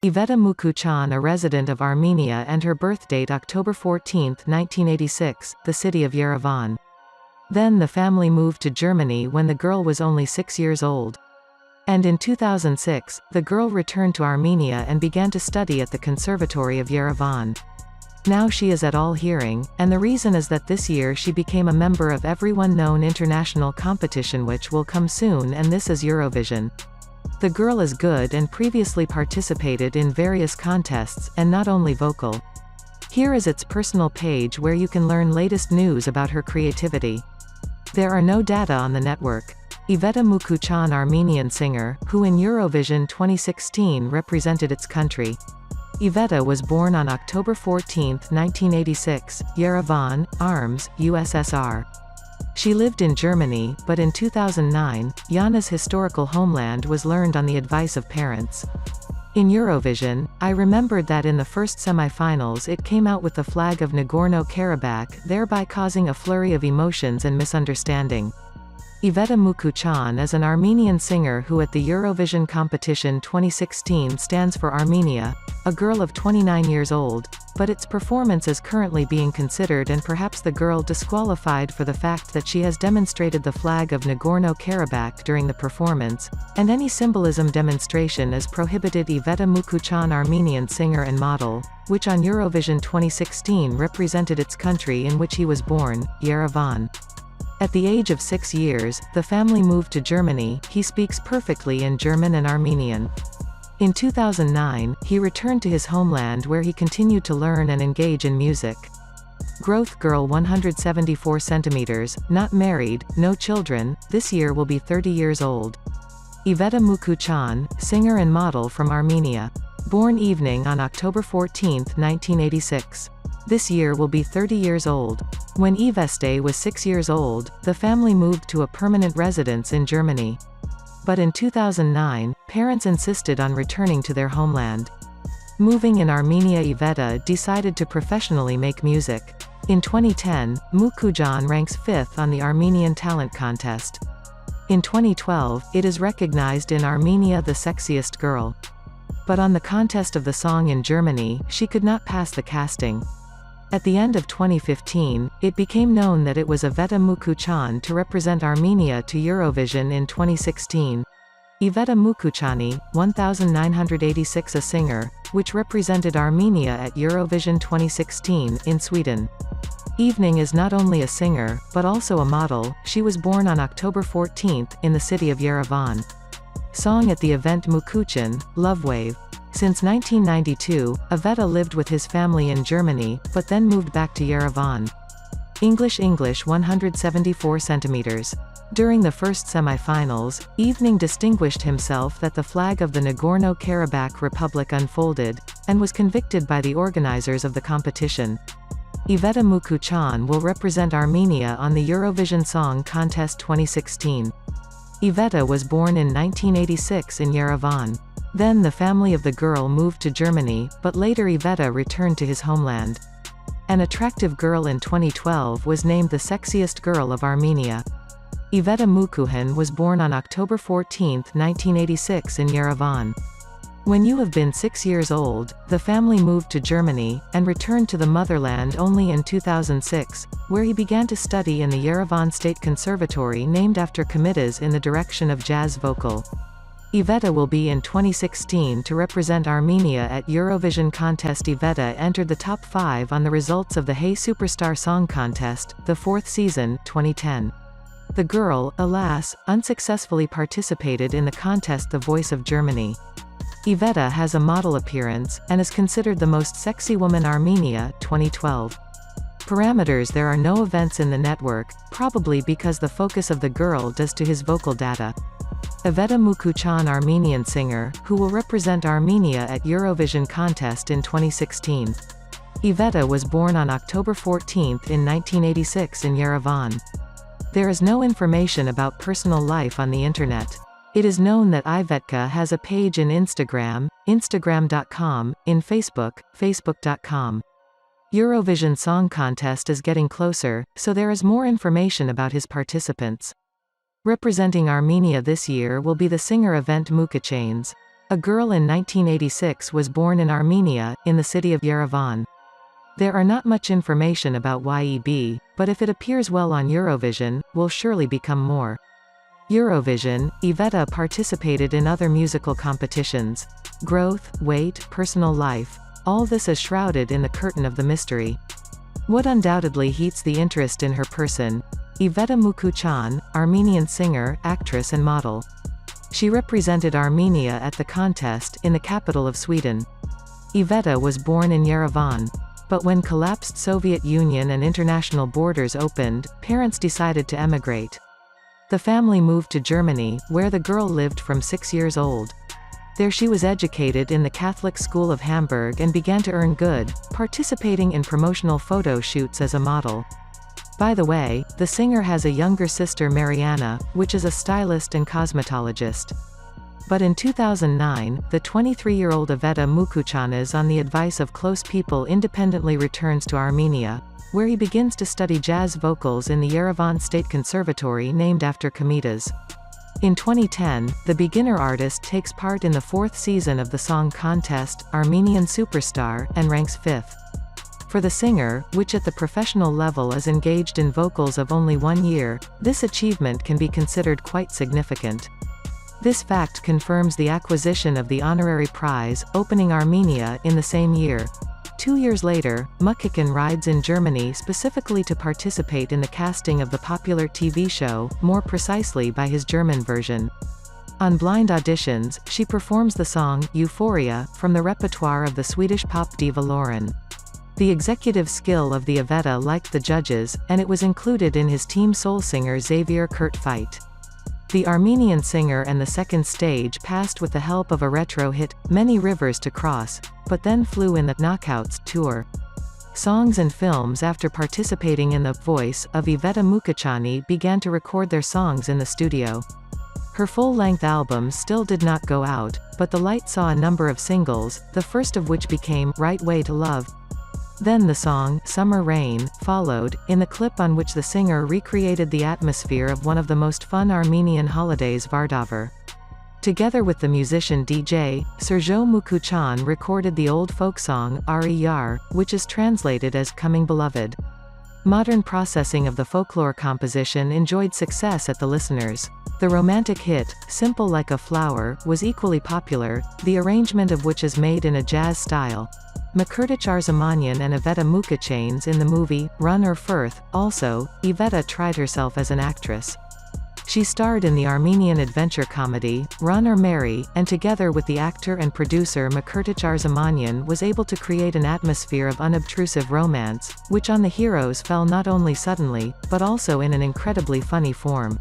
Iveta Mukuchyan, a resident of Armenia, and her birthdate October 14, 1986, the city of Yerevan. Then the family moved to Germany when the girl was only 6 years old. And in 2006, the girl returned to Armenia and began to study at the Conservatory of Yerevan. Now she is at all hearing, and the reason is that this year she became a member of everyone known international competition which will come soon, and this is Eurovision. The girl is good and previously participated in various contests, and not only vocal. Here is its personal page where you can learn latest news about her creativity. There are no data on the network. Iveta Mukuchyan Armenian singer, who in Eurovision 2016 represented its country. Iveta was born on October 14, 1986, Yerevan, Arms, USSR. She lived in Germany, but in 2009, Yana's historical homeland was learned on the advice of parents. In Eurovision, I remembered that in the first semifinals it came out with the flag of Nagorno-Karabakh, thereby causing a flurry of emotions and misunderstanding. Eveta Mukuchyan is an Armenian singer who at the Eurovision competition 2016 stands for Armenia, a girl of 29 years old, but its performance is currently being considered and perhaps the girl disqualified for the fact that she has demonstrated the flag of Nagorno-Karabakh during the performance, and any symbolism demonstration is prohibited. Iveta Mukuchyan Armenian singer and model, which on Eurovision 2016 represented its country in which he was born, Yerevan. At the age of 6 years, the family moved to Germany. He speaks perfectly in German and Armenian. In 2009, he returned to his homeland where he continued to learn and engage in music. Growth girl 174 centimeters, not married, no children, this year will be 30 years old. Iveta Mukuchyan, singer and model from Armenia. Born evening on October 14, 1986. This year will be 30 years old. When Yveste was 6 years old, the family moved to a permanent residence in Germany. But in 2009, parents insisted on returning to their homeland. Moving in Armenia, Iveta decided to professionally make music. In 2010, Mukucan ranks 5th on the Armenian Talent Contest. In 2012, it is recognized in Armenia the sexiest girl. But on the contest of the song in Germany, she could not pass the casting. At the end of 2015, it became known that it was Eveta Mukuchyan to represent Armenia to Eurovision in 2016. Eveta Mukuchany, 1986, a singer, which represented Armenia at Eurovision 2016 in Sweden. Evening is not only a singer, but also a model. She was born on October 14, in the city of Yerevan. Song at the Event Mukuchan, Love Wave. Since 1992, Eveta lived with his family in Germany, but then moved back to Yerevan. English 174 centimeters. During the first semifinals, Evening distinguished himself that the flag of the Nagorno-Karabakh Republic unfolded, and was convicted by the organizers of the competition. Eveta Mukuchyan will represent Armenia on the Eurovision Song Contest 2016. Eveta was born in 1986 in Yerevan. Then the family of the girl moved to Germany, but later Eveta returned to his homeland. An attractive girl in 2012 was named the sexiest girl of Armenia. Iveta Mukuchyan was born on October 14, 1986 in Yerevan. When you have been 6 years old, the family moved to Germany, and returned to the motherland only in 2006, where he began to study in the Yerevan State Conservatory named after committees in the direction of jazz vocal. Eveta will be in 2016 to represent Armenia at Eurovision Contest. Eveta entered the top 5 on the results of the Hey Superstar Song Contest, the 4th season, 2010. The girl, alas, unsuccessfully participated in the contest The Voice of Germany. Eveta has a model appearance, and is considered the most sexy woman Armenia, 2012. Parameters: there are no events in the network, probably because the focus of the girl does to his vocal data. Eveta Mukuchyan Armenian singer, who will represent Armenia at Eurovision Contest in 2016. Eveta was born on October 14 in 1986 in Yerevan. There is no information about personal life on the internet. It is known that Iveta has a page in Instagram, Instagram.com, in Facebook, Facebook.com. Eurovision Song Contest is getting closer, so there is more information about his participants. Representing Armenia this year will be the singer Event Mukuchan. A girl in 1986 was born in Armenia, in the city of Yerevan. There are not much information about YEB, but if it appears well on Eurovision, will surely become more. Eurovision, Iveta participated in other musical competitions. Growth, weight, personal life. All this is shrouded in the curtain of the mystery. What undoubtedly heats the interest in her person? Iveta Mukuchyan, Armenian singer, actress and model. She represented Armenia at the contest, in the capital of Sweden. Iveta was born in Yerevan. But when collapsed Soviet Union and international borders opened, parents decided to emigrate. The family moved to Germany, where the girl lived from 6 years old. There she was educated in the Catholic School of Hamburg and began to earn good, participating in promotional photo shoots as a model. By the way, the singer has a younger sister Mariana, which is a stylist and cosmetologist. But in 2009, the 23-year-old Eveta Mukuchyan A, on the advice of close people, independently returns to Armenia, where he begins to study jazz vocals in the Yerevan State Conservatory named after Komitas. In 2010, the beginner artist takes part in the 4th season of the Song Contest, Armenian Superstar, and ranks 5th. For the singer, which at the professional level is engaged in vocals of only 1 year, this achievement can be considered quite significant. This fact confirms the acquisition of the honorary prize, opening Armenia, in the same year. 2 years later, Mukucan rides in Germany specifically to participate in the casting of the popular TV show, more precisely by his German version. On blind auditions, she performs the song, Euphoria, from the repertoire of the Swedish pop diva Lauren. The executive skill of the Iveta liked the judges, and it was included in his team soul singer Xavier Kurt Fight. The Armenian singer and the second stage passed with the help of a retro hit, Many Rivers to Cross, but then flew in the Knockouts tour. Songs and films. After participating in The Voice of Iveta Mukuchyan began to record their songs in the studio. Her full-length album still did not go out, but The Light saw a number of singles, the first of which became Right Way to Love. Then the song, Summer Rain, followed, in the clip on which the singer recreated the atmosphere of one of the most fun Armenian holidays, Vardavar. Together with the musician DJ, Sergio Mukucan recorded the old folk song, Ari Yar, which is translated as Coming Beloved. Modern processing of the folklore composition enjoyed success at the listeners. The romantic hit, Simple Like a Flower, was equally popular, the arrangement of which is made in a jazz style. Mukuchyan Armenian and Iveta Mukuchyan in the movie, Run or Firth. Also, Iveta tried herself as an actress. She starred in the Armenian adventure comedy, Run or Marry, and together with the actor and producer Mukuchyan Armenian was able to create an atmosphere of unobtrusive romance, which on the heroes fell not only suddenly, but also in an incredibly funny form.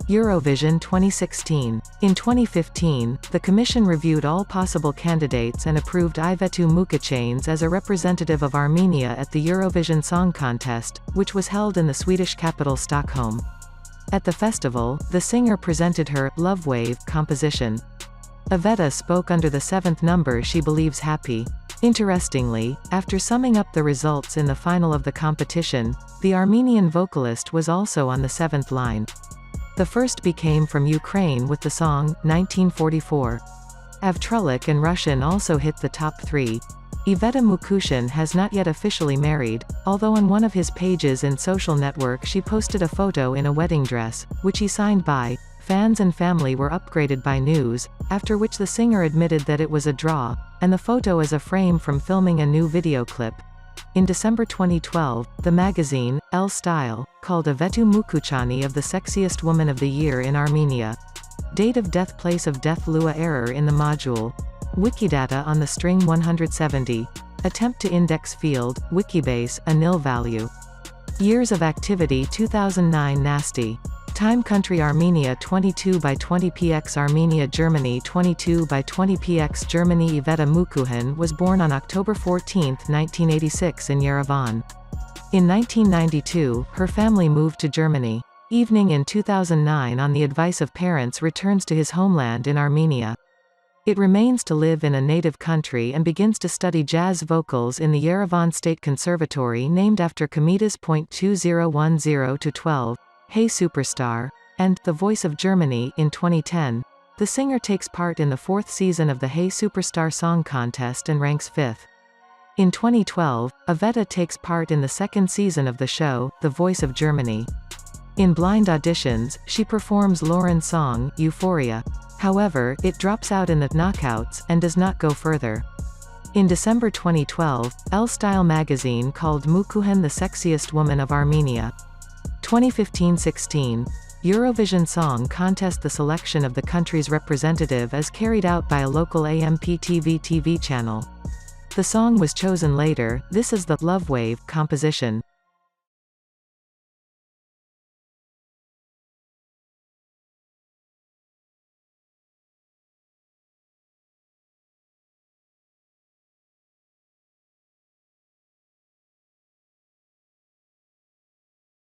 Eurovision 2016. In 2015, the Commission reviewed all possible candidates and approved Iveta Mukuchyan as a representative of Armenia at the Eurovision Song Contest, which was held in the Swedish capital Stockholm. At the festival, the singer presented her Love Wave composition. Eveta spoke under the 7th number she believes happy. Interestingly, after summing up the results in the final of the competition, the Armenian vocalist was also on the 7th line. The first became from Ukraine with the song, 1944. Avtrulik and Russian also hit the top 3. Iveta Mukuchyan has not yet officially married, although on one of his pages in social network she posted a photo in a wedding dress, which he signed by. Fans and family were upgraded by news, after which the singer admitted that it was a draw, and the photo is a frame from filming a new video clip. In December 2012, the magazine, Elle Style, called Eveta Mukuchyan A the sexiest woman of the year in Armenia. Date of death, place of death, Lua error in the module. Wikidata on the string 170. Attempt to index field, Wikibase, a nil value. Years of activity 2009 Nasty. Time country Armenia 22 by 20 px Armenia Germany 22 by 20 px Germany Iveta Mukuchyan was born on October 14, 1986 in Yerevan. In 1992, her family moved to Germany. Evening in 2009 on the advice of parents returns to his homeland in Armenia. It remains to live in a native country and begins to study jazz vocals in the Yerevan State Conservatory named after Komitas. 2010-12. Hey Superstar, and The Voice of Germany in 2010. The singer takes part in the 4th season of the Hey Superstar Song Contest and ranks 5th. In 2012, Iveta takes part in the 2nd season of the show, The Voice of Germany. In blind auditions, she performs Lauren's song, Euphoria. However, it drops out in the knockouts, and does not go further. In December 2012, L-Style magazine called Mukucan the sexiest woman of Armenia. 2015-16. Eurovision Song Contest. The selection of the country's representative is carried out by a local AMP TV channel. The song was chosen later. This is the Love Wave composition.